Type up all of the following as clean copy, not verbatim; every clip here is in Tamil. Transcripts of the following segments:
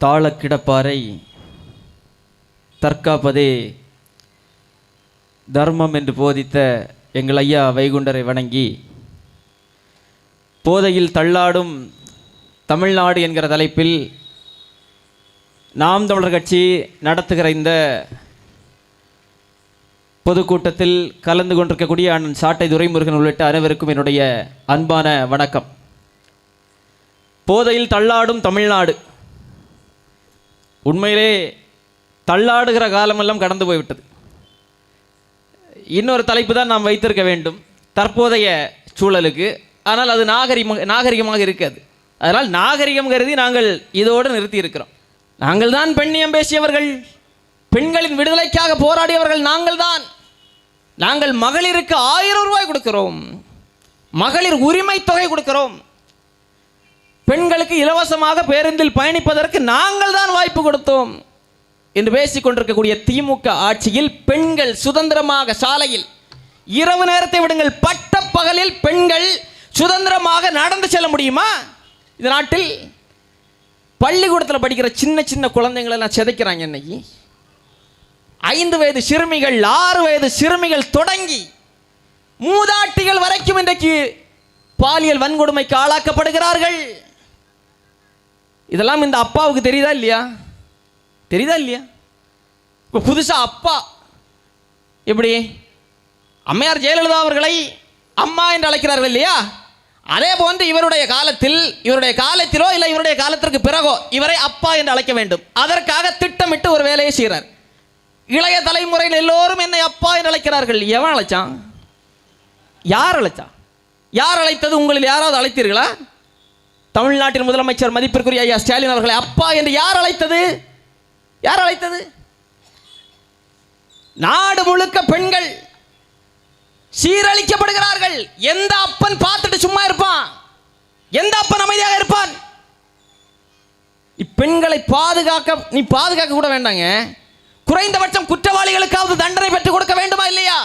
தாளக்கிடப்பாரை தற்காப்பதே தர்மம் என்று போதித்த எங்கள் ஐயா வைகுண்டரை வணங்கி, போதையில் தள்ளாடும் தமிழ்நாடு என்கிற தலைப்பில் நாம் தமிழர் கட்சி நடத்துகிற இந்த பொதுக்கூட்டத்தில் கலந்து கொண்டிருக்கக்கூடிய அண்ணன் சாட்டை துரைமுருகன் உள்ளிட்ட அனைவருக்கும் என்னுடைய அன்பான வணக்கம். போதையில் தள்ளாடும் தமிழ்நாடு, உண்மையிலே தள்ளாடுகிற காலமெல்லாம் கடந்து போய்விட்டது. இன்னொரு தலைப்பு தான் நாம் வைத்திருக்க வேண்டும் தற்போதைய சூழலுக்கு. ஆனால் அது நாகரிகமாக இருக்காது. அதனால் நாகரிகம் கருதி நாங்கள் இதோடு நிறுத்தி இருக்கிறோம். நாங்கள் தான் பெண்ணியம் பேசியவர்கள், பெண்களின் விடுதலைக்காக போராடியவர்கள் நாங்கள் தான். நாங்கள் மகளிருக்கு 1000 ரூபாய் கொடுக்கிறோம், மகளிர் உரிமை தொகை கொடுக்கிறோம். பெண்களுக்கு இலவசமாக பேருந்தில் பயணிப்பதற்கு நாங்கள் தான் வாய்ப்பு கொடுத்தோம் என்று பேசிக் கொண்டிருக்கக்கூடிய திமுக ஆட்சியில் பெண்கள் சுதந்திரமாக சாலையில், இரவு நேரத்தை விடுங்கள், பட்ட பகலில் பெண்கள் சுதந்திரமாக நடந்து செல்ல முடியுமா? இந்த நாட்டில் பள்ளிக்கூடத்தில் படிக்கிற சின்ன சின்ன குழந்தைங்களை எல்லாம் சிதைக்கிறாங்க. இன்னைக்கு 5 வயது சிறுமிகள், 6 வயது சிறுமிகள் தொடங்கி மூதாட்டிகள் வரைக்கும் இன்றைக்கு பாலியல் வன்கொடுமைக்கு ஆளாக்கப்படுகிறார்கள். இதெல்லாம் இந்த அப்பாவுக்கு தெரியுதா இல்லையா? தெரியுதா இல்லையா? இப்போ புதுசாக அப்பா எப்படி அம்மையார் ஜெயலலிதா அவர்களை அம்மா என்று அழைக்கிறார்கள் இல்லையா? அதே போன்று இவருடைய காலத்திலோ இல்லை இவருடைய காலத்திற்கு பிறகோ இவரை அப்பா என்று அழைக்க வேண்டும். அதற்காக திட்டமிட்டு ஒரு வேலையை செய்கிறார். இளைய தலைமுறையில் எல்லோரும் என்னை அப்பா என்று அழைக்கிறார்கள். எவன் அழைச்சான்? யார் அழைச்சா? யார் அழைத்தது? உங்களில் யாராவது அழைத்தீர்களா? தமிழ்நாட்டின் முதலமைச்சர் மதிப்பிற்குரிய ஐயா ஸ்டாலின் அவர்களை அப்பா என்று யார் அழைத்தது? யார் அழைத்தது? நாடு முழுக்க பெண்கள் சீரழிக்கப்படுகிறார்கள். எந்த அப்பன் பார்த்துட்டு சும்மா இருப்பான்? எந்த அப்பன் அமைதியாக இருப்பான்? இப்பெண்களை நீ பாதுகாக்க கூட வேண்டாங்க, குறைந்தபட்சம் குற்றவாளிகளுக்காவது தண்டனை பெற்றுக் கொடுக்க வேண்டுமா இல்லையா?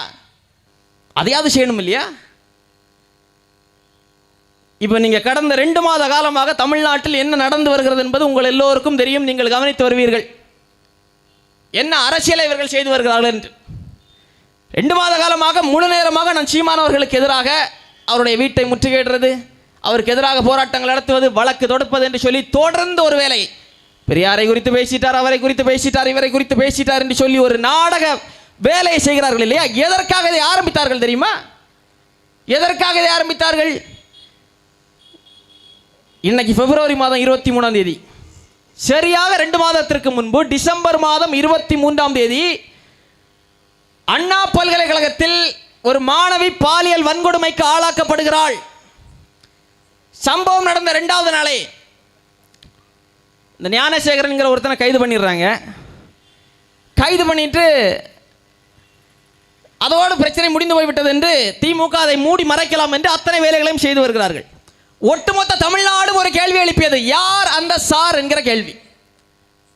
அதையாவது செய்யணும் இல்லையா? இப்போ நீங்கள் கடந்த 2 மாத காலமாக தமிழ்நாட்டில் என்ன நடந்து வருகிறது என்பது உங்கள் எல்லோருக்கும் தெரியும். நீங்கள் கவனித்து வருவீர்கள் என்ன அரசியலை இவர்கள் செய்து வருகிறார்கள் என்று. 2 மாத காலமாக முழு நேரமாக நான் சீமானவர்களுக்கு எதிராக அவருடைய வீட்டை முற்றுகையிடுறது, அவருக்கு எதிராக போராட்டங்கள் நடத்துவது, வழக்கு தொடுப்பது என்று சொல்லி தொடர்ந்து ஒரு வேலை. பெரியாரை குறித்து பேசிட்டார், அவரை குறித்து பேசிட்டார், இவரை குறித்து பேசிட்டார் என்று சொல்லி ஒரு நாடக வேலையை செய்கிறார்கள் இல்லையா? எதற்காக இதை ஆரம்பித்தார்கள் தெரியுமா? எதற்காக இதை ஆரம்பித்தார்கள்? இன்னைக்கு பிப்ரவரி மாதம் 23ஆம் தேதி, சரியாக 2 மாதத்திற்கு முன்பு டிசம்பர் மாதம் 23ஆம் தேதி அண்ணா பல்கலைக்கழகத்தில் ஒரு மாணவி பாலியல் வன்கொடுமைக்கு ஆளாக்கப்படுகிறாள். சம்பவம் நடந்த 2வது நாளே இந்த ஞானசேகரன்கிற ஒருத்தனை கைது பண்ணிடுறாங்க. கைது பண்ணிட்டு அதோடு பிரச்சனை முடிந்து போய்விட்டது என்று திமுக அதை மூடி மறைக்கலாம் என்று அத்தனை வேலைகளையும் செய்து வருகிறார்கள். ஒட்டுமொத்த தமிழ்நாடு ஒரு கேள்வி எழுப்பியது, யார் அந்த சார் என்கிற கேள்வி.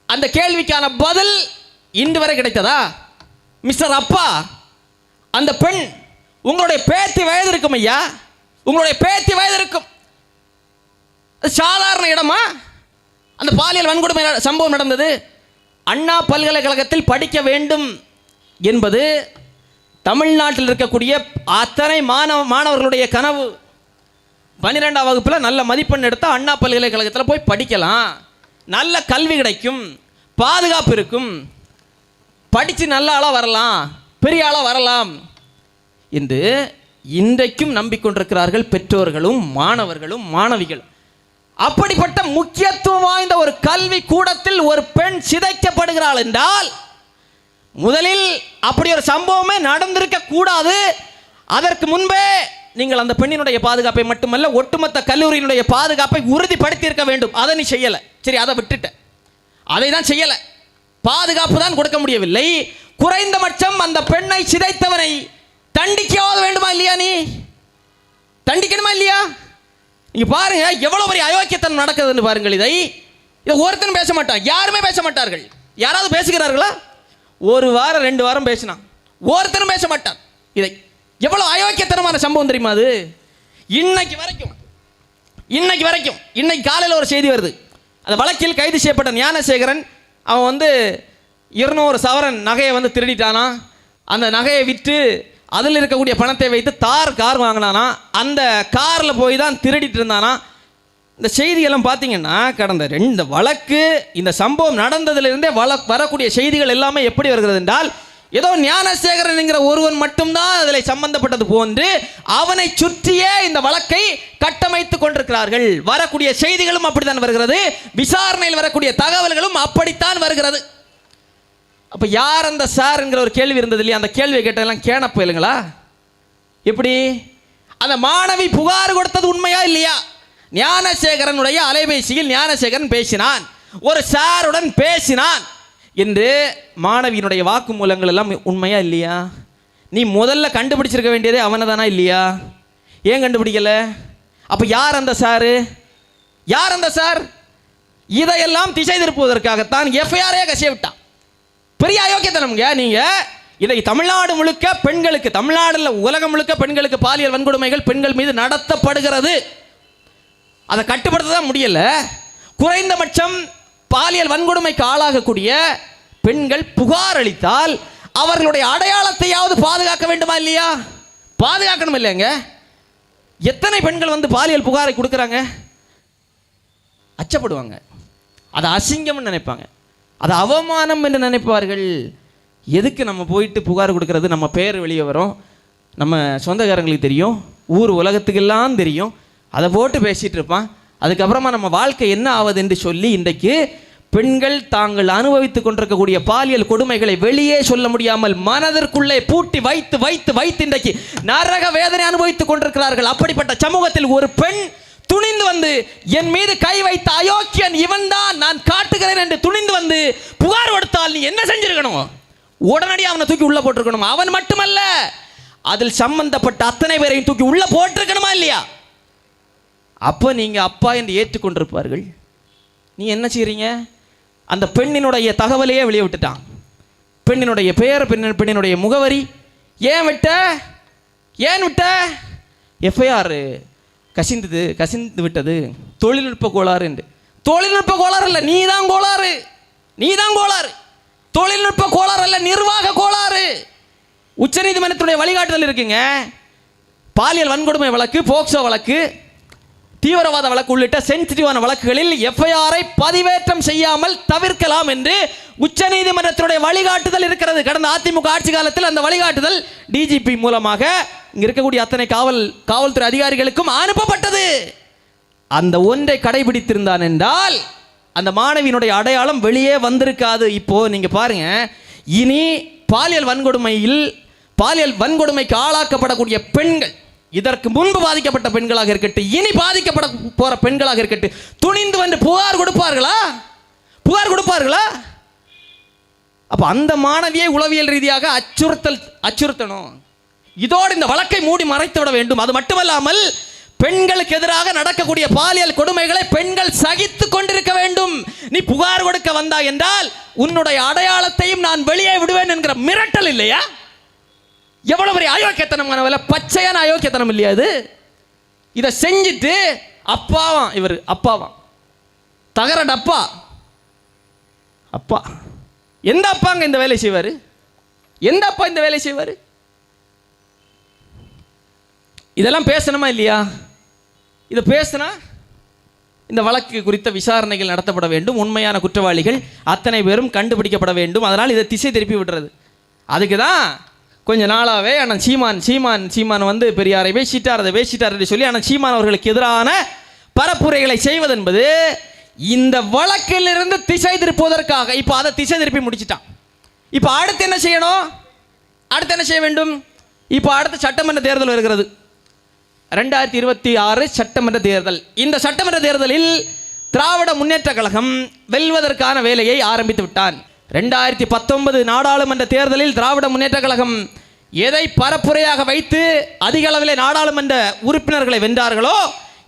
அந்த கேள்விக்கான பதில் இன்று வரை கிடைத்ததா? மிஸ்டர் அப்பா, அந்த பெண் உங்களுடைய பேத்தி வயது இருக்கும் ஐயா, உங்களுடைய பேத்தி வயது இருக்கும். சாதாரண இடமா? அந்த பாலியல் வன்கொடுமை சம்பவம் நடந்தது அண்ணா பல்கலைக்கழகத்தில் படிக்க வேண்டும் என்பது தமிழ்நாட்டில் இருக்கக்கூடிய அத்தனை மாணவர்களுடைய கனவு. 12ஆம் வகுப்பில் நல்ல மதிப்பெண் எடுத்தால் அண்ணா பல்கலைக்கழகத்தில் போய் படிக்கலாம், நல்ல கல்வி கிடைக்கும், பாதுகாப்பு இருக்கும், படித்து நல்ல ஆளாக வரலாம், பெரிய ஆளாக வரலாம் என்று இன்றைக்கும் நம்பிக்கொண்டிருக்கிறார்கள் பெற்றோர்களும் மாணவர்களும் மாணவிகளும். அப்படிப்பட்ட முக்கியத்துவம் வாய்ந்த ஒரு கல்வி கூடத்தில் ஒரு பெண் சிதைக்கப்படுகிறாள் என்றால் முதலில் அப்படி ஒரு சம்பவமே நடந்திருக்க கூடாது. அதற்கு முன்பே நீங்கள் அந்த பெண்ணினுடைய பாதுகாப்பை மட்டுமல்ல, ஒட்டுமொத்த கல்லூரியினுடைய பாதுகாப்பை உறுதிப்படுத்தி இருக்க வேண்டும். அதை நீ செய்யலை. சரி, அதை விட்டுட்ட, அதை தான் செய்யலை, பாதுகாப்பு தான் கொடுக்க முடியவில்லை. குறைந்தபட்சம் அந்த பெண்ணை சிதைத்தவனை தண்டிக்காவது வேண்டுமா இல்லையா? நீ தண்டிக்கணுமா இல்லையா? நீங்க பாருங்க எவ்வளவு பெரிய அயோக்கியத்தனம் நடக்குதுன்னு பாருங்கள். இதை ஒருத்தனும் பேச மாட்டான், யாருமே பேச மாட்டார்கள். யாராவது பேசுகிறார்களா? 1 வாரம் 2 வாரம் பேசினான், ஒருத்தனும் பேச மாட்டான். இதை எவ்வளவு அயோக்கியத்தனமான சம்பவம் தெரியுமா அது? இன்னைக்கு வரைக்கும் இன்னைக்கு காலையில் ஒரு செய்தி வருது, அந்த வழக்கில் கைது செய்யப்பட்ட ஞானசேகரன் அவன் வந்து 200 சவரன் நகையை வந்து திருடிட்டானா. அந்த நகையை விற்று அதில் இருக்கக்கூடிய பணத்தை வைத்து கார் வாங்கினானா. அந்த காரில் போய் தான் திருடிட்டு இருந்தானா. இந்த செய்தியெல்லாம் பார்த்தீங்கன்னா கடந்த 2 வழக்கு இந்த சம்பவம் நடந்ததிலிருந்தே வரக்கூடிய செய்திகள் எல்லாமே எப்படி வருகிறது என்றால், ஏதோ ஞானசேகரன் என்கிற ஒருவன் மட்டும்தான் அதில் சம்பந்தப்பட்டது போன்று அவனை சுற்றியே இந்த வழக்கை கட்டமைத்து கொண்டிருக்கிறார்கள். வரக்கூடிய செய்திகளும் அப்படித்தான் வருகிறது, விசாரணையில் வரக்கூடிய தகவல்களும் அப்படித்தான் வருகிறது. அப்போ யார் அந்த சார் என்கிற ஒரு கேள்வி இருந்தது இல்லையா? அந்த கேள்வியை கேட்டதெல்லாம் கேணப்ப இல்லைங்களா? எப்படி அந்த மாணவி புகார் கொடுத்தது உண்மையா இல்லையா? ஞானசேகரனுடைய அலைபேசியில் ஞானசேகரன் பேசினான், ஒரு சாருடன் பேசினான் என்று மாணவியினுடைய வாக்குமூலங்கள் எல்லாம் உண்மையா இல்லையா? நீ முதல்ல கண்டுபிடிச்சிருக்க வேண்டியதே அவனை தானா இல்லையா? ஏன் கண்டுபிடிக்கல? அப்போ யார் அந்த சாரு? யார் அந்த சார்? இதையெல்லாம் திசை திருப்புவதற்காகத்தான் எஃப்ஐஆரே கசிய விட்டான். பெரிய அயோக்கியத்தனம்ங்க. நீங்கள் இதை தமிழ்நாடு முழுக்க பெண்களுக்கு, தமிழ்நாடுல உலகம் முழுக்க பெண்களுக்கு பாலியல் வன்கொடுமைகள் பெண்கள் மீது நடத்தப்படுகிறது. அதை கட்டுப்படுத்த தான் முடியல. குறைந்தபட்சம் பாலியல் வன்கொடுமைக்கு ஆளாகக்கூடிய பெண்கள் புகார் அளித்தால் அவர்களுடைய அடையாளத்தையாவது பாதுகாக்க வேண்டுமா இல்லையா? பாதுகாக்கணும் இல்லைங்க. எத்தனை பெண்கள் வந்து பாலியல் புகாரை கொடுக்குறாங்க? அச்சப்படுவாங்க, அதை அசிங்கம்னு நினைப்பாங்க, அது அவமானம் என்று நினைப்பார்கள். எதுக்கு நம்ம போயிட்டு புகார் கொடுக்கறது? நம்ம பேர் வெளியே வரும், நம்ம சொந்தக்காரங்களுக்கு தெரியும், ஊர் உலகத்துக்கெல்லாம் தெரியும், அதை போட்டு பேசிகிட்டு இருப்பான். அதுக்கப்புறமா நம்ம வாழ்க்கை என்ன ஆகுது என்று சொல்லி இன்றைக்கு பெண்கள் தாங்கள் அனுபவித்துக் கொண்டிருக்கக்கூடிய பாலியல் கொடுமைகளை வெளியே சொல்ல முடியாமல் மனதிற்குள்ளே பூட்டி வைத்து வைத்து வைத்து இன்றைக்கு நரக வேதனை அனுபவித்துக் கொண்டிருக்கிறார்கள். அப்படிப்பட்ட சமூகத்தில் ஒரு பெண் துணிந்து வந்து என் மீது கை வைத்த அயோக்கியன் இவன் தான், நான் காட்டுகிறேன் என்று துணிந்து வந்து புகார் கொடுத்தால் நீ என்ன செஞ்சிருக்கணும்? உடனடியாக அவனை தூக்கி உள்ள போட்டிருக்கணும். அவன் மட்டுமல்ல, அதில் சம்பந்தப்பட்ட அத்தனை பேரையும் தூக்கி உள்ள போட்டிருக்கணுமா இல்லையா? அப்போ நீங்கள் அப்பா என்று ஏற்றுக்கொண்டிருப்பார்கள். நீ என்ன செய்கிறீங்க? அந்த பெண்ணினுடைய தகவலையே வெளியே விட்டுட்டான். பெண்ணினுடைய பெயர், பெண்ணினுடைய முகவரி. ஏன் விட்ட? ஏன் விட்ட? எஃப்ஐஆர் கசிந்து விட்டது, தொழில்நுட்ப கோளாறு என்று. தொழில்நுட்ப கோளாறு அல்ல, நீ தான் கோளாறு, நீ தான் கோளாறு. தொழில்நுட்ப கோளாறு அல்ல, நிர்வாக கோளாறு. உச்சநீதிமன்றத்துடைய வழிகாட்டுதல் இருக்குங்க. பாலியல் வன்கொடுமை வழக்கு, போக்சோ வழக்கு, தீவிரவாத வழக்கு உள்ளிட்ட சென்சிட்டிவான வழக்குகளில் எஃப்ஐஆரை பதிவேற்றம் செய்யாமல் தவிர்க்கலாம் என்று உச்சநீதிமன்றத்தினுடைய வழிகாட்டுதல் இருக்கிறது. கடந்த அதிமுக ஆட்சி காலத்தில் அந்த வழிகாட்டுதல் டிஜிபி மூலமாக இங்க இருக்கக்கூடிய அத்தனை காவல்துறை அதிகாரிகளுக்கும் அனுப்பப்பட்டது. அந்த ஒன்றை கடைபிடித்திருந்தான் என்றால் அந்த மாணவியினுடைய அடையாளம் வெளியே வந்திருக்காது. இப்போ நீங்க பாருங்க, இனி பாலியல் வன்கொடுமைக்கு ஆளாக்கப்படக்கூடிய பெண்கள், இதற்கு முன்பு பாதிக்கப்பட்ட பெண்களாக இருக்கட்டும், இனி பாதிக்கப்பட போற பெண்களாக இருக்கட்டும், துணிந்து வந்து புகார் கொடுப்பார்களா? புகார் கொடுப்பார்களா? அப்ப அந்த மாணவியை உளவியல் ரீதியாக அச்சுறுத்தணும். இதோடு இந்த வழக்கை மூடி மறைத்து விட வேண்டும். அது மட்டுமல்லாமல் பெண்களுக்கு எதிராக நடக்கக்கூடிய பாலியல் கொடுமைகளை பெண்கள் சகித்துக் கொண்டிருக்க வேண்டும். நீ புகார் கொடுக்க வந்தா என்றால் உன்னுடைய அடையாளத்தையும் நான் வெளியே விடுவேன் என்கிற மிரட்டல் இல்லையா? எவ்வளவு பெரிய அயோக்கியத்தனம், பச்சையான அயோக்கியத்தனம் இல்லையா இது? இதை செஞ்சுட்டு அப்பாவாம், இவர் அப்பாவாம், தகர டப்பா அப்பா. எந்த அப்பாங்க இந்த வேலை செய்வாரு? எந்த அப்பா இந்த வேலை செய்வாரு? இதெல்லாம் பேசணுமா இல்லையா? இதை பேசினா இந்த வழக்கு குறித்த விசாரணைகள் நடத்தப்பட வேண்டும், உண்மையான குற்றவாளிகள் அத்தனை பேரும் கண்டுபிடிக்கப்பட வேண்டும். அதனால் இதை திசை திருப்பி விடுறது. அதுக்கு தான் கொஞ்ச நாளாகவே அண்ணன் சீமான் வந்து பெரியாரை பேசிட்டார், அதை பேசிட்டார் என்று சொல்லி அண்ணன் சீமான் அவர்களுக்கு எதிரான பரப்புரைகளை செய்வது என்பது இந்த வழக்கிலிருந்து திசை திருப்புவதற்காக. இப்போ அதை திசை திருப்பி முடிச்சிட்டான். இப்போ அடுத்து என்ன செய்யணும்? அடுத்து என்ன செய்ய வேண்டும்? இப்போ அடுத்து சட்டமன்ற தேர்தல் வருகிறது, 2026 சட்டமன்ற தேர்தல். இந்த சட்டமன்ற தேர்தலில் திராவிட முன்னேற்ற கழகம் வெல்வதற்கான வேலையை ஆரம்பித்து விட்டான். 2019 நாடாளுமன்ற தேர்தலில் திராவிட முன்னேற்ற கழகம் எதை பரப்புரையாக வைத்து அதிக அளவில் நாடாளுமன்ற உறுப்பினர்களை வென்றார்களோ,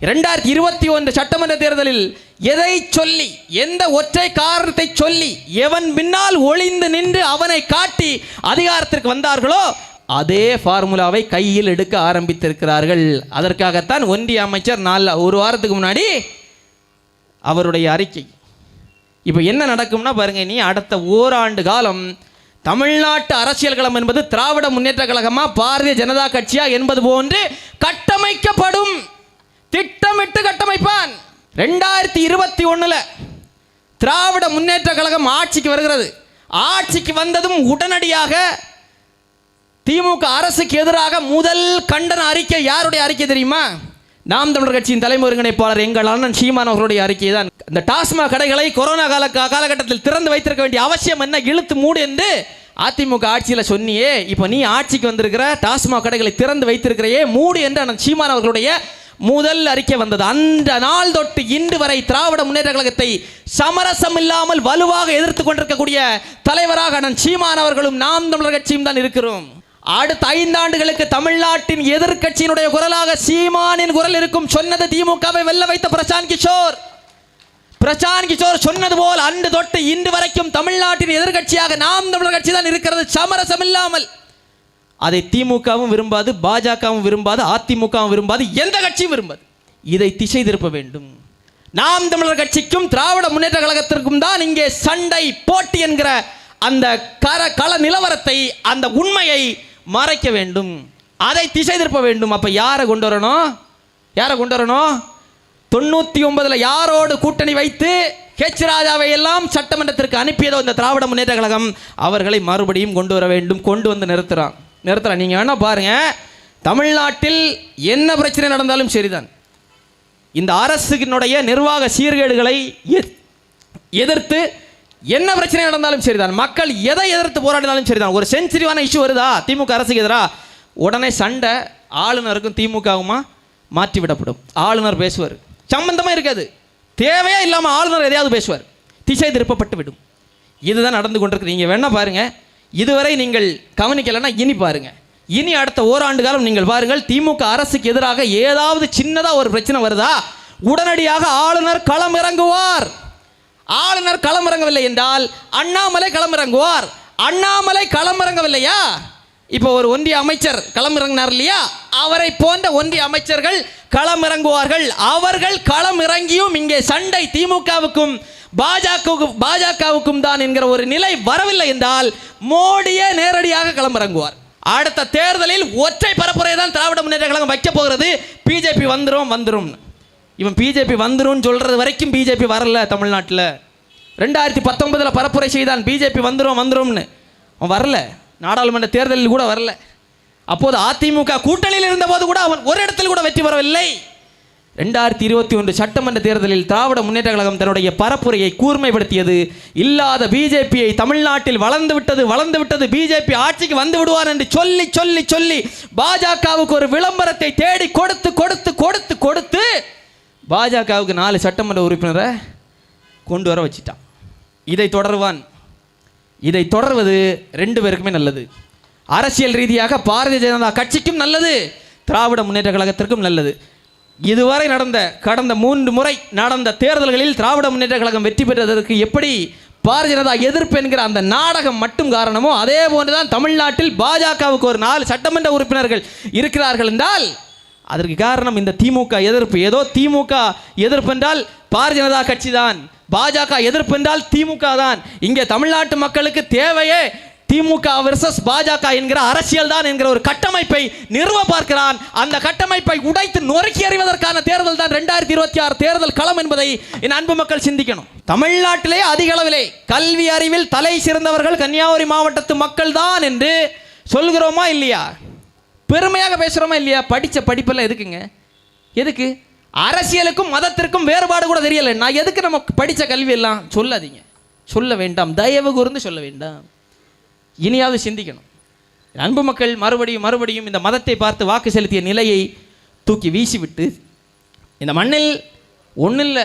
2021 சட்டமன்ற தேர்தலில் எதை சொல்லி, எந்த ஒற்றை காரணத்தை சொல்லி எவன் பின்னால் ஒளிந்து நின்று அவனை காட்டி அதிகாரத்திற்கு வந்தார்களோ அதே ஃபார்முலாவை கையில் எடுக்க ஆரம்பித்திருக்கிறார்கள். அதற்காகத்தான் ஒன்றிய அமைச்சர் ஒரு வாரத்துக்கு முன்னாடி அவருடைய அறிக்கை, இப்போ என்ன நடக்கும்னா பாருங்க, நீ அடுத்த ஓராண்டு காலம் தமிழ்நாட்டு அரசியல் களம் என்பது திராவிட முன்னேற்ற கழகமா பாரதிய ஜனதா கட்சியா என்பது போன்று கட்டமைக்கப்படும். திட்டமிட்டு கட்டமைப்பான். 2021 திராவிட முன்னேற்ற கழகம் ஆட்சிக்கு வருகிறது. ஆட்சிக்கு வந்ததும் உடனடியாக திமுக அரசுக்கு எதிராக முதல் கண்டன அறிக்கை யாருடைய அறிக்கை தெரியுமா? நாம் தமிழர் கட்சியின் தலைமை ஒருங்கிணைப்பாளர் எங்கள் அண்ணன் சீமான் அவர்களுடைய அறிக்கை தான். இந்த டாஸ்மாக் கடைகளை கொரோனா காலகட்டத்தில் திறந்து வைத்திருக்க வேண்டிய அவசியம் என்ன, இழுத்து மூடு என்று அதிமுக ஆட்சியில் சொன்னியே, இப்போ நீ ஆட்சிக்கு வந்திருக்கிற, டாஸ்மாக் கடைகளை திறந்து வைத்திருக்கிறையே, மூடு என்று அண்ணன் சீமான் அவர்களுடைய முதல் அறிக்கை வந்தது. அந்த நாள் தொட்டு இன்று வரை திராவிட முன்னேற்ற கழகத்தை சமரசம் இல்லாமல் வலுவாக எதிர்த்து கொண்டிருக்கக்கூடிய தலைவராக அண்ணன் சீமான் அவர்களும் நாம் தமிழர் கட்சியும் தான் இருக்கிறோம். அடுத்த 5 ஆண்டுகளுக்கு தமிழ்நாட்டின் எதிர்க்கட்சியினுடைய குரலாக சீமானின் குரல் இருக்கும். சொன்னது திமுகவை வெல்ல வைத்த பிரசாந்த் கிஷோர் சொன்னது போல் அன்று தொட்டு இன்று வரைக்கும் தமிழ்நாட்டின் எதிர்க்கட்சியாக நாம் தமிழர் கட்சி தான் இருக்கிறது, சமரசம் இல்லாமல். அதை திமுகவும் விரும்பாது, பாஜகவும் விரும்பாது, அதிமுகவும் விரும்பாது, எந்த கட்சியும் விரும்பாது. இதை திசை திருப்ப வேண்டும். நாம் தமிழர் கட்சிக்கும் திராவிட முன்னேற்ற கழகத்திற்கும் தான் இங்கே சண்டை போட்டி என்கிற அந்த கள நிலவரத்தை, அந்த உண்மையை மறைக்க வேண்டும். அதை திசை திருப்ப வேண்டும். அப்ப யாரை கொண்டு வரணும்? 99 யாரோடு கூட்டணி வைத்து ஹெச் ராஜாவை எல்லாம் சட்டமன்றத்திற்கு அனுப்பியதோ இந்த திராவிட முன்னேற்ற கழகம், அவர்களை மறுபடியும் கொண்டு வர வேண்டும். கொண்டு வந்து நிறுத்துறான். நீங்க வேணா பாருங்க, தமிழ்நாட்டில் என்ன பிரச்சனை நடந்தாலும் சரிதான், இந்த அரசினுடைய நிர்வாக சீர்கேடுகளை எதிர்த்து என்ன பிரச்சனை நடந்தாலும் சரிதான், மக்கள் எதை எதிர்த்து போராடினாலும் சரிதான், ஒரு சென்சிட்டிவான இஷ்யூ வருதா திமுக அரசுக்கு எதிராக, உடனே சண்டை ஆளுநருக்கும் திமுகவுமா மாற்றிவிடப்படும். ஆளுநர் பேசுவார், சம்பந்தமாக இருக்காது, தேவையே இல்லாமல் ஆளுநர் எதையாவது பேசுவார், திசை திருப்பப்பட்டு விடும். இதுதான் நடந்து கொண்டிருக்கு. நீங்கள் வேணா பாருங்க, இதுவரை நீங்கள் கவனிக்கலைன்னா இனி பாருங்க. இனி அடுத்த ஓராண்டு காலம் நீங்கள் பாருங்கள், திமுக அரசுக்கு எதிராக ஏதாவது சின்னதாக ஒரு பிரச்சனை வருதா, உடனடியாக ஆளுநர் களம் இறங்குவார். ஆளுநர் களம் இறங்கவில்லை என்றால் அண்ணாமலை களம் இறங்குவார். அண்ணாமலை களம் இறங்கவில்லையா, இப்போ ஒரு ஒன்றிய அமைச்சர் களம் இறங்கினார் இல்லையா, அவரை போன்ற ஒன்றிய அமைச்சர்கள் களம் இறங்குவார்கள். அவர்கள் களம் இறங்கியும் இங்கே சண்டை திமுகவுக்கும் பாஜகவுக்கும் தான் என்கிற ஒரு நிலை வரவில்லை என்றால் மோடியே நேரடியாக களம் இறங்குவார். அடுத்த தேர்தலில் ஒற்றை பரப்புரை தான் திராவிட முன்னேற்ற கழகம் வைக்க போகிறது. பிஜேபி வந்துரும். இவன் பிஜேபி வந்துரும் சொல்றது வரைக்கும் பிஜேபி வரல. தமிழ்நாட்டில் 2019 பரப்புரை செய்தான், பிஜேபி வந்துரும்னு. அவன் வரல. நாடாளுமன்ற தேர்தலில் கூட வரல. அப்போது அதிமுக கூட்டணியில் இருந்த போது கூட அவன் ஒரு இடத்தில் கூட வெற்றி பெறவில்லை. 2021 சட்டமன்ற தேர்தலில் திராவிட முன்னேற்ற கழகம் தன்னுடைய பரப்புரையை கூர்மைப்படுத்தியது. இல்லாத பிஜேபியை தமிழ்நாட்டில் வளர்ந்து விட்டது, பிஜேபி ஆட்சிக்கு வந்து விடுவார் என்று சொல்லி சொல்லி சொல்லி பாஜகவுக்கு ஒரு விளம்பரத்தை தேடி கொடுத்து பாஜகவுக்கு 4 சட்டமன்ற உறுப்பினரை கொண்டு வர வச்சிட்டான். இதை தொடர்வது 2 பேருக்குமே நல்லது. அரசியல் ரீதியாக பாரதிய ஜனதா கட்சிக்கும் நல்லது, திராவிட முன்னேற்ற கழகத்திற்கும் நல்லது. இதுவரை கடந்த 3 முறை நடந்த தேர்தல்களில் திராவிட முன்னேற்ற கழகம் வெற்றி பெற்றதற்கு எப்படி பாரதிய ஜனதா எதிர்ப்பு என்கிற அந்த நாடகம் மட்டும் காரணமோ, அதே போன்றுதான் தமிழ்நாட்டில் பாஜகவுக்கு ஒரு 4 சட்டமன்ற உறுப்பினர்கள் இருக்கிறார்கள் என்றால் அதற்கு காரணம் இந்த திமுக எதிர்ப்பு. ஏதோ திமுக எதிர்ப்பு என்றால் பாரதிய ஜனதா கட்சி தான், பாஜக எதிர்ப்பு என்றால் திமுக தான். இங்கே தமிழ்நாட்டு மக்களுக்கு தேவையே திமுக வெர்சஸ் பாஜக என்கிற அரசியல் தான் என்கிற ஒரு கட்டமைப்பை நிறுவ பார்க்கிறான். அந்த கட்டமைப்பை உடைத்து நொறுக்கி அறிவதற்கான தேர்தல் தான் 2026 தேர்தல் களம் என்பதை என் அன்பு மக்கள் சிந்திக்கணும். தமிழ்நாட்டிலே அதிக அளவிலே கல்வி அறிவில் தலை சிறந்தவர்கள் கன்னியாகுமரி மாவட்டத்து மக்கள் தான் என்று சொல்கிறோமா இல்லையா? பெருமையாக பேசுகிறோமா இல்லையா? படித்த படிப்பெல்லாம் எதுக்கு? அரசியலுக்கும் மதத்திற்கும் வேறுபாடு கூட தெரியல. நான் எதுக்கு நம்ம படித்த கல்வி எல்லாம் சொல்லாதீங்க, சொல்ல வேண்டாம், தயவு கூர்ந்து சொல்ல வேண்டாம். இனியாவது சிந்திக்கணும். அன்பு மக்கள் மறுபடியும் இந்த மதத்தை பார்த்து வாக்கு செலுத்திய நிலையை தூக்கி வீசிவிட்டு, இந்த மண்ணில் ஒன்றும் இல்லை,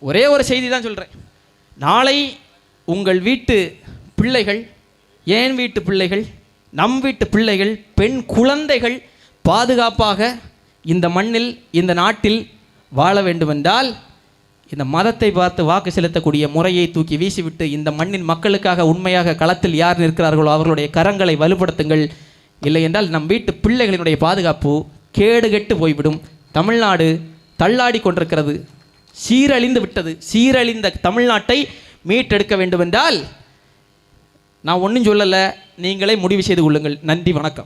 ஒரே ஒரு செய்தி தான் சொல்கிறேன். நாளை உங்கள் வீட்டு பிள்ளைகள், என் வீட்டு பிள்ளைகள், நம் வீட்டு பிள்ளைகள், பெண் குழந்தைகள் பாதுகாப்பாக இந்த மண்ணில் இந்த நாட்டில் வாழ வேண்டுமென்றால் இந்த மதத்தை பார்த்து வாக்கு செலுத்தக்கூடிய முறையை தூக்கி வீசிவிட்டு இந்த மண்ணின் மக்களுக்காக உண்மையாக களத்தில் யார் நிற்கிறார்களோ அவர்களுடைய கரங்களை வலுப்படுத்துங்கள். இல்லை என்றால் நம் வீட்டு பிள்ளைகளினுடைய பாதுகாப்பு கேடுகெட்டு போய்விடும். தமிழ்நாடு தள்ளாடி கொண்டிருக்கிறது, சீரழிந்து விட்டது. சீரழிந்த தமிழ்நாட்டை மீட்டெடுக்க வேண்டும் என்றால் நான் ஒன்றும் சொல்லலை, நீங்களே முடிவு செய்து கொள்ளுங்கள். நன்றி, வணக்கம்.